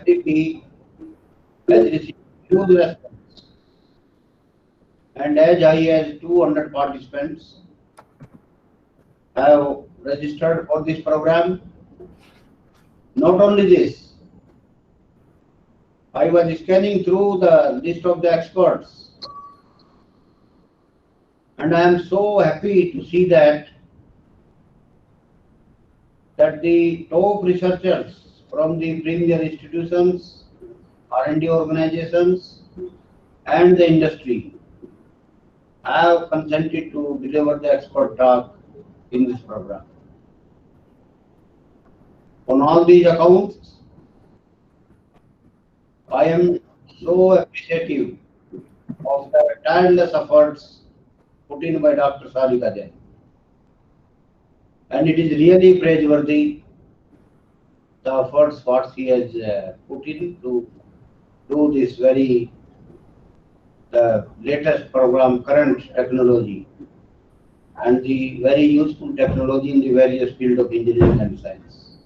IDP has received huge response, and as high as 200 participants have registered for this program. Not only this, I was scanning through the list of the experts, and I am so happy to see that the top researchers from the premier institutions, R&D organizations, and the industry have consented to deliver the expert talk in this program. On all these accounts, I am so appreciative of the tireless efforts put in by Dr. Sarika Jain. And it is really praiseworthy, the efforts what she has put in to do this very latest program, current technology, and the very useful technology in the various fields of engineering and science.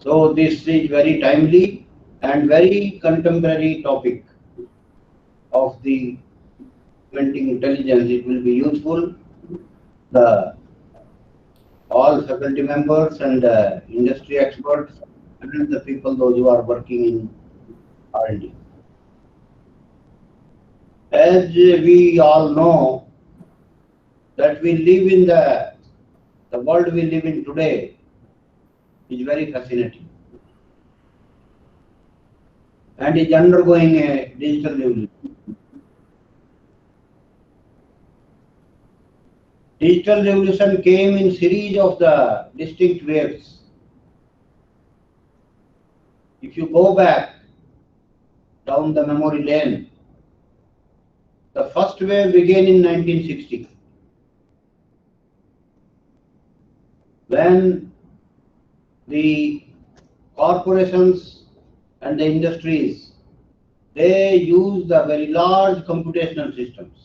So this is very timely and very contemporary topic of the augmenting intelligence. It will be useful. All faculty members and industry experts and the people those who are working in R&D. As we all know that we live in the world we live in today is very fascinating and is undergoing a digital revolution. Digital revolution came in series of the distinct waves. If you go back down the memory lane, the first wave began in 1960, when the corporations and the industries, they used the very large computational systems.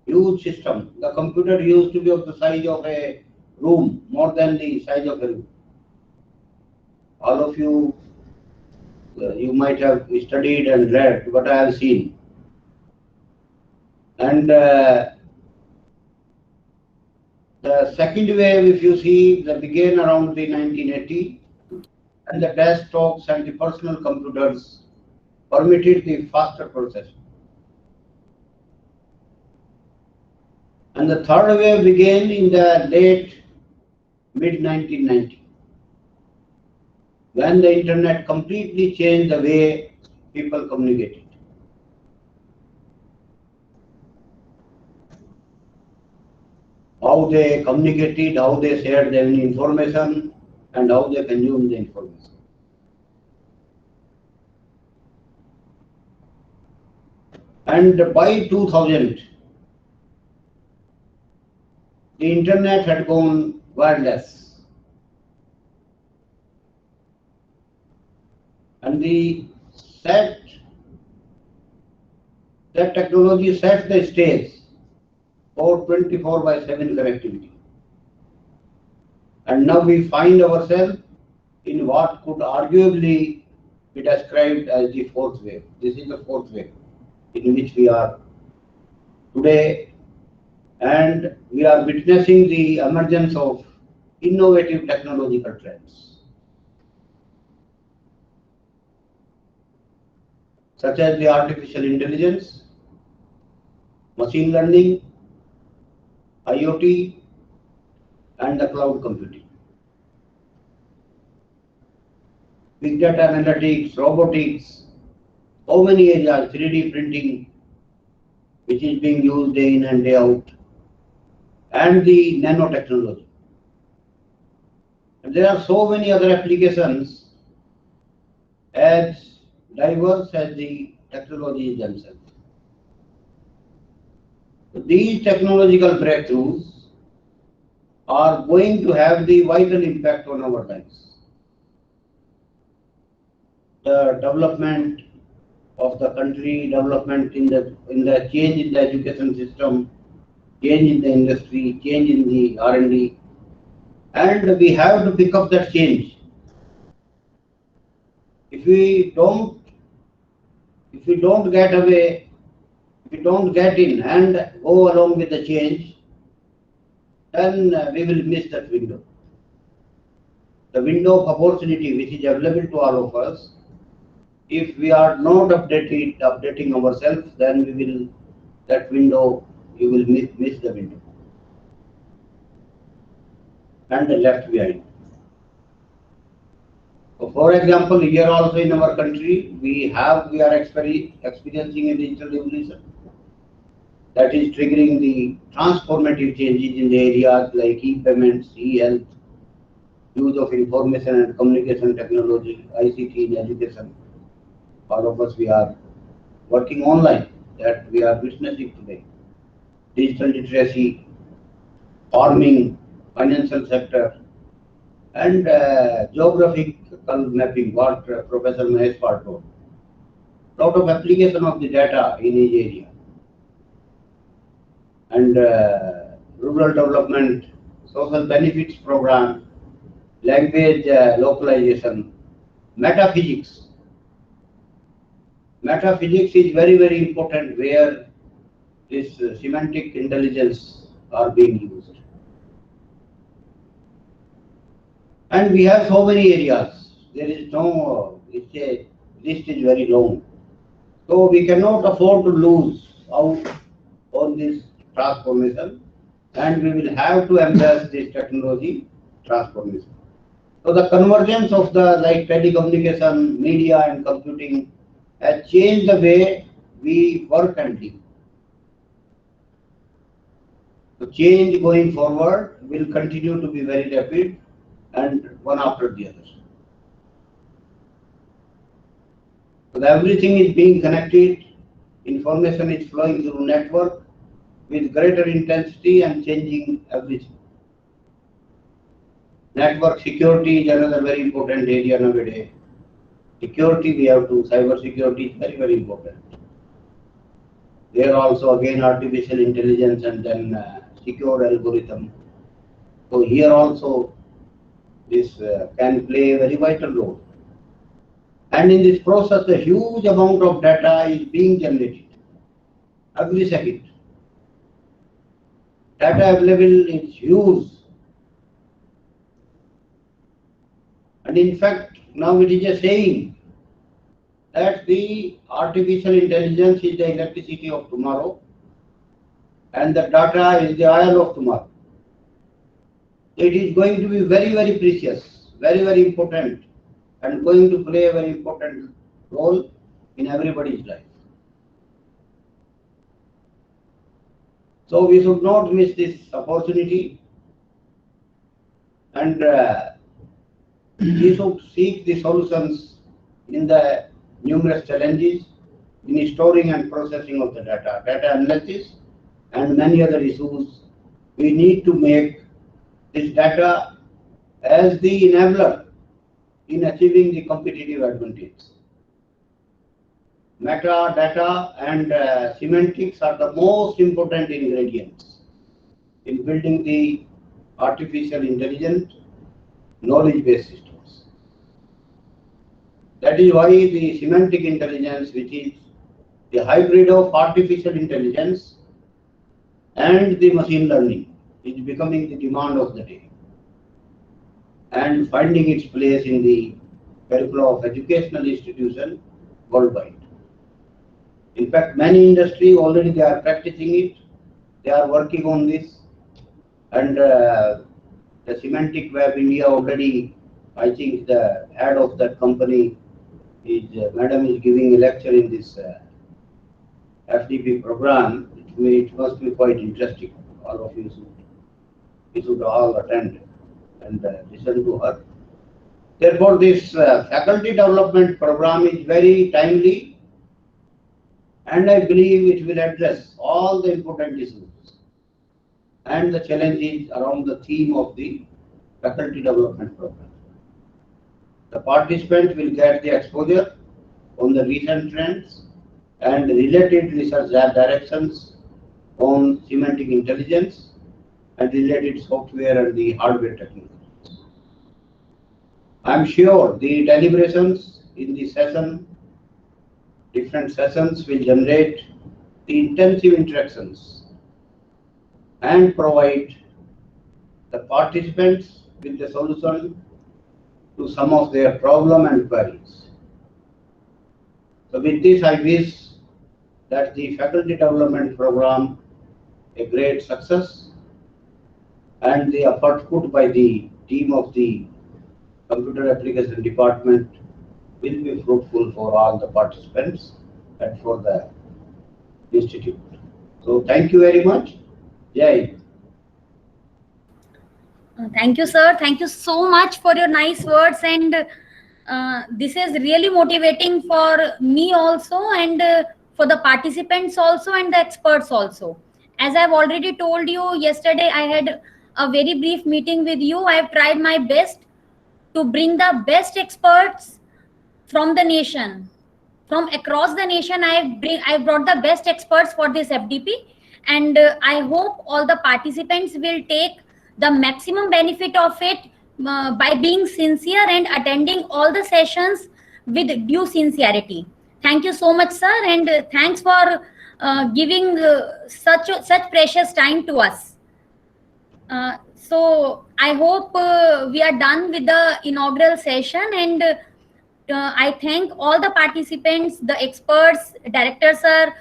Huge system. The computer used to be of the size of a room, more than the size of a room. All of you, you might have studied and read what I have seen. And the second wave, if you see, that began around the 1980, and the desktops and the personal computers permitted the faster processing. And the third wave began in the late mid-1990, when the internet completely changed the way people communicated. How they communicated, how they shared their information, and how they consumed the information. And by 2000, the internet had gone wireless. And that technology set the stage for 24/7 connectivity. And now we find ourselves in what could arguably be described as the fourth wave. This is the fourth wave in which we are today, and we are witnessing the emergence of innovative technological trends, such as the artificial intelligence, machine learning, IoT, and the cloud computing. Big data analytics, robotics, how many areas, 3D printing, which is being used day in and day out, and the nanotechnology. And there are so many other applications as diverse as the technologies themselves. These technological breakthroughs are going to have the vital impact on our lives. The development of the country, development in the change in the education system, change in the industry, change in the R&D, and we have to pick up that change. If we don't get away, if we don't get in and go along with the change, then we will miss that window. The window of opportunity which is available to all of us, if we are not updating ourselves, then we will, that window, you will miss the window and left behind. So for example, here also in our country, we are experiencing a digital revolution that is triggering the transformative changes in the areas like e-payments, e-health, use of information and communication technology, ICT in education. All of us, we are working online, that we are witnessing today. Digital literacy, farming, financial sector, and geographical mapping, what Professor Mahesh Paul told. Lot of application of the data in each area. And rural development, social benefits program, language localization, metaphysics. Metaphysics is very, very important where this semantic intelligence are being used. And we have so many areas. There is no, list is very long. So we cannot afford to lose out on this transformation, and we will have to embrace this technology transformation. So the convergence of the telecommunication, media and computing has changed the way we work and live. The change going forward will continue to be very rapid and one after the other. So everything is being connected, information is flowing through network with greater intensity and changing everything. Network security is another very important area nowadays. Security, we have to, cyber security is very, very important. There also again artificial intelligence and then secure algorithm. So here also this can play a very vital role. And in this process, a huge amount of data is being generated every second. Data available is huge. And in fact, now it is a saying that the artificial intelligence is the electricity of tomorrow and the data is the oil of tomorrow. It is going to be very, very precious, very, very important, and going to play a very important role in everybody's life. So we should not miss this opportunity, and we should seek the solutions in the numerous challenges in storing and processing of the data, data analysis and many other issues. We need to make this data as the enabler in achieving the competitive advantage. Metadata and semantics are the most important ingredients in building the artificial intelligent knowledge-based systems. That is why the semantic intelligence, which is the hybrid of artificial intelligence and the machine learning, is becoming the demand of the day and finding its place in the curricula of educational institutions worldwide. In fact, many industries already they are practicing it, they are working on this, and the Semantic Web India already, I think the head of that company is, madam is giving a lecture in this FDP program. It must be quite interesting. All of you should all attend and listen to her. Therefore, this faculty development program is very timely, and I believe it will address all the important issues and the challenges around the theme of the faculty development program. The participant will get the exposure on the recent trends and related research directions on semantic intelligence and related software and the hardware technology. I'm sure the deliberations in the session, different sessions will generate the intensive interactions and provide the participants with the solution to some of their problem and queries. So with this, I wish that the faculty development program a great success, and the effort put by the team of the computer application department will be fruitful for all the participants and for the institute. So thank you very much. Jai. Thank you, sir. Thank you so much for your nice words, and this is really motivating for me also, and for the participants also, and the experts also. As I've already told you yesterday, I had a very brief meeting with you. I've tried my best to bring the best experts from the nation, from across the nation. I brought the best experts for this FDP, and I hope all the participants will take the maximum benefit of it by being sincere and attending all the sessions with due sincerity. Thank you so much, sir, and thanks for giving such precious time to us. So I hope we are done with the inaugural session, and I thank all the participants, the experts, director sir,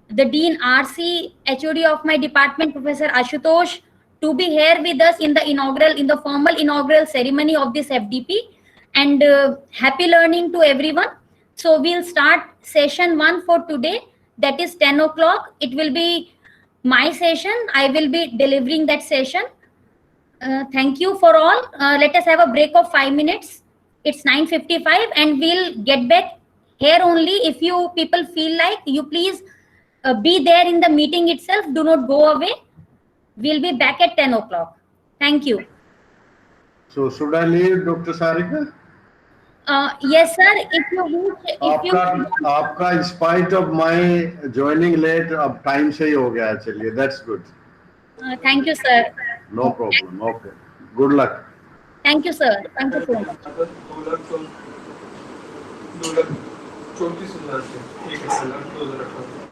the Dean RC, HOD of my department, Professor Ashutosh, to be here with us in the formal inaugural ceremony of this FDP, and happy learning to everyone. So we'll start session 1 for today. That is 10 o'clock. It will be my session. I will be delivering that session. Thank you for all. Let us have a break of 5 minutes. It's 9:55, and we'll get back here only. If you people feel like, you please be there in the meeting itself. Do not go away. We'll be back at 10 o'clock. Thank you. So should I leave, Dr. Sarika? Yes, sir. If you आपका in spite of my joining late, अब time से ही हो गया चलिए. That's good. Thank you, sir. No problem. Okay. Good luck. Thank you, sir. Thank you so much. 2,34,000 ठीक है sir 2018